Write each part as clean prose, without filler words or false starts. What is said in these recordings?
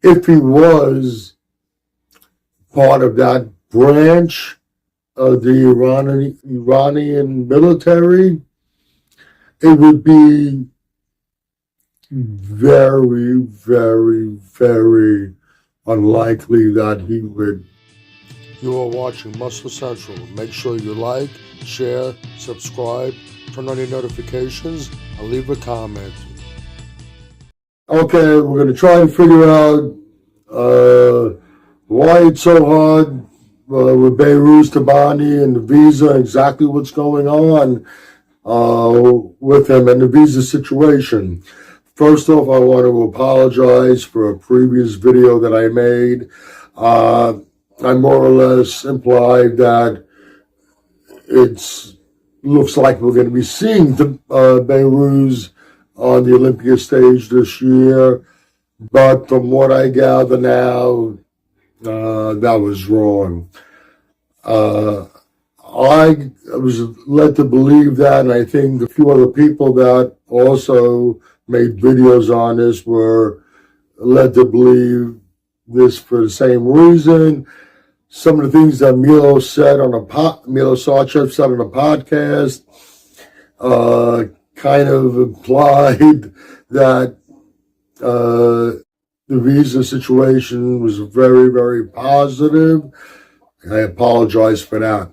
if he was part of that branch of the Iranian military, it would be very, very, very unlikely that he would. You are watching Muscle Central. Make sure you like, share, subscribe, turn on your notifications, and leave a comment. Okay, we're going to try and figure out why it's so hard with Behrouz Tabani and the visa, exactly what's going on with him and the visa situation. First off, I want to apologize for a previous video that I made. I more or less implied that it looks like we're going to be seeing Behrouz on the Olympia stage this year, but from what I gather now, that was wrong. I was led to believe that, and I think a few other people that also made videos on this were led to believe this for the same reason. Some of the things that Milo Sarchev said on a podcast kind of implied that the visa situation was very, very positive. I apologize for that.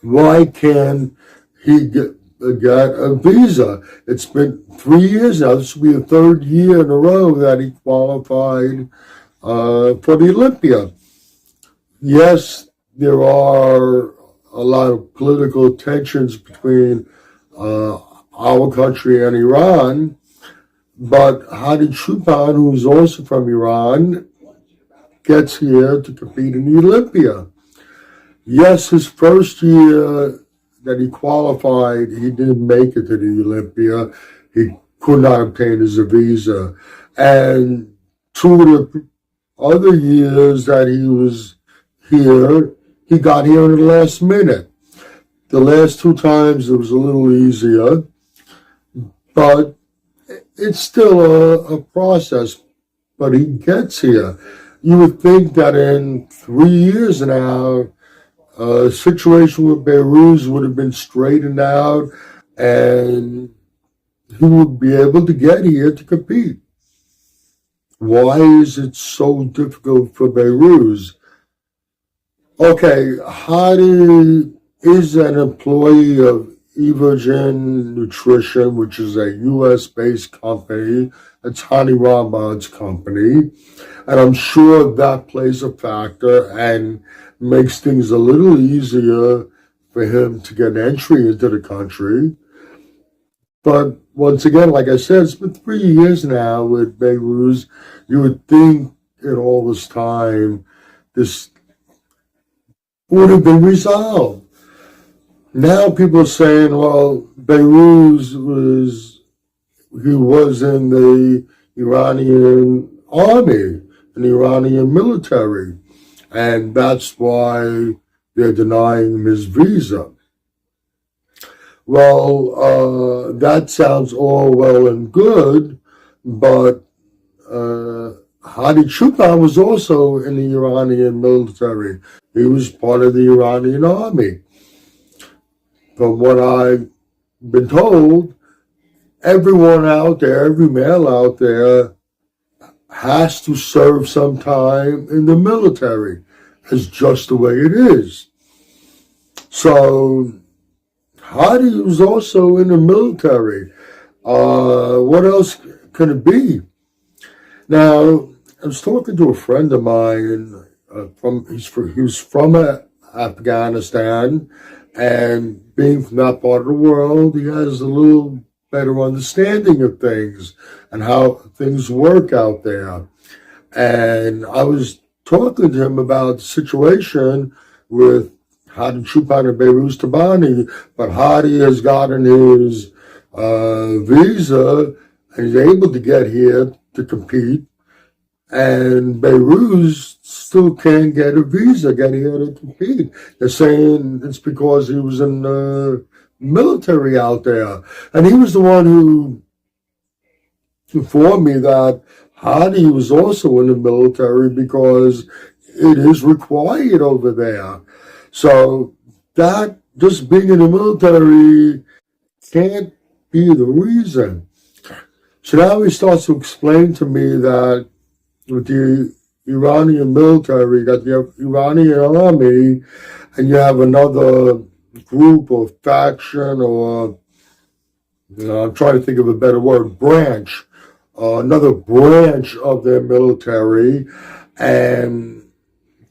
Why can't he get a visa? It's been 3 years now. This will be the third year in a row that he qualified for the Olympia. Yes, there are a lot of political tensions between our country and Iran, but Hadi Choopan, who's also from Iran, gets here to compete in the Olympia. Yes, his first year that he qualified, he didn't make it to the Olympia. He could not obtain his visa. And 2 of the other years that he was here, he got here in the last minute. The last 2 times it was a little easier, but it's still a process. But he gets here. You would think that in 3 years now, the situation with Behrouz would have been straightened out and he would be able to get here to compete. Why is it so difficult for Behrouz? Okay, Hadi is an employee of Evergen Nutrition, which is a U.S.-based company. It's Hadi Choopan's company. And I'm sure that plays a factor and makes things a little easier for him to get entry into the country. But once again, like I said, it's been 3 years now with Behrouz. You would think in all this time, this would have been resolved. Now people are saying, well, Behrouz was in the Iranian army, in the Iranian military, and that's why they're denying him his visa. Well, that sounds all well and good, but Hadi Choopan was also in the Iranian military. He was part of the Iranian army. From what I've been told, everyone out there, every male out there, has to serve some time in the military. It's just the way it is. So, Hadi was also in the military. What else could it be? Now, I was talking to a friend of mine. He was from Afghanistan, and being from that part of the world, he has a little better understanding of things and how things work out there. And I was talking to him about the situation with Hadi Choopan and Behrouz Tabani, but Hadi has gotten his visa and he's able to get here to compete, and Behrouz still can't get a visa, get here to compete. They're saying it's because he was in the military out there. And he was the one who informed me that Hadi was also in the military because it is required over there. So that just being in the military can't be the reason. So now he starts to explain to me that with the Iranian military, you got the Iranian army, and you have another group or faction or, I'm trying to think of a better word, branch, another branch of their military. And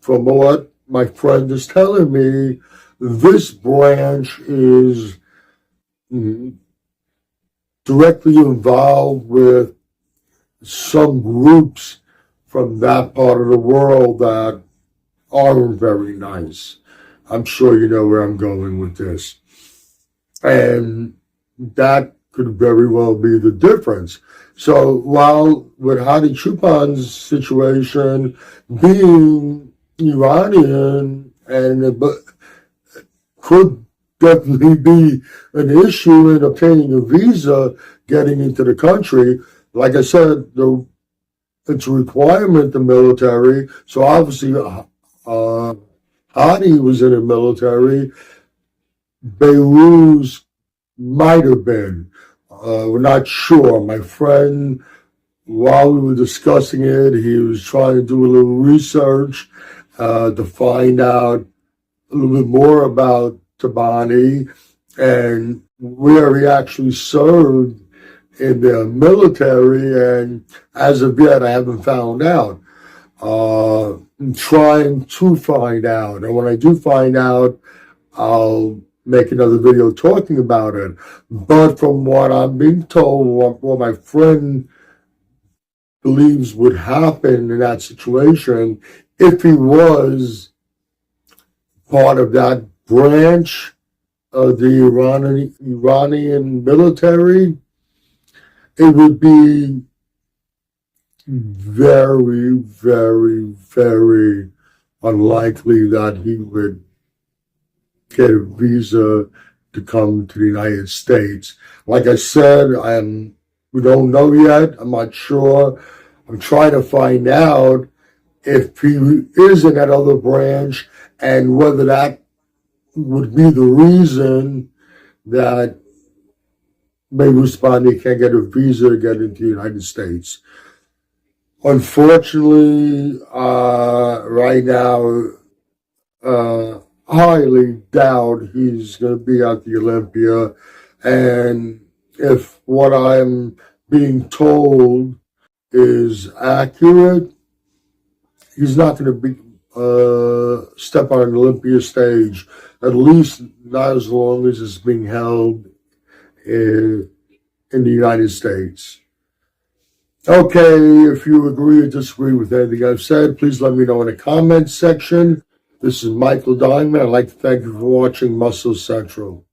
from what my friend is telling me, this branch is directly involved with some groups from that part of the world that aren't very nice. I'm sure you know where I'm going with this. And that could very well be the difference. So while with Hadi Choopan's situation being Iranian, and it could definitely be an issue in obtaining a visa getting into the country, like I said, it's a requirement, the military. So obviously, Hadi was in the military. Behrouz might have been. We're not sure. My friend, while we were discussing it, he was trying to do a little research to find out a little bit more about Tabani and where he actually served in the military. And as of yet, I haven't found out. I'm trying to find out. And when I do find out, I'll make another video talking about it. But from what I'm being told, what my friend believes would happen in that situation, if he was part of that branch of the Iranian military, it would be very, very, very unlikely that he would get a visa to come to the United States. Like I said, we don't know yet. I'm not sure. I'm trying to find out if he is in that other branch and whether that would be the reason that Behrouz Tabani can't get a visa to get into the United States. Unfortunately, right now, highly doubt he's going to be at the Olympia. And if what I'm being told is accurate, he's not going to be step on an Olympia stage, at least not as long as it's being held in the United States. Okay, if you agree or disagree with anything I've said, please let me know in the comments section. This is Michael Diamond. I'd like to thank you for watching Muscle Central.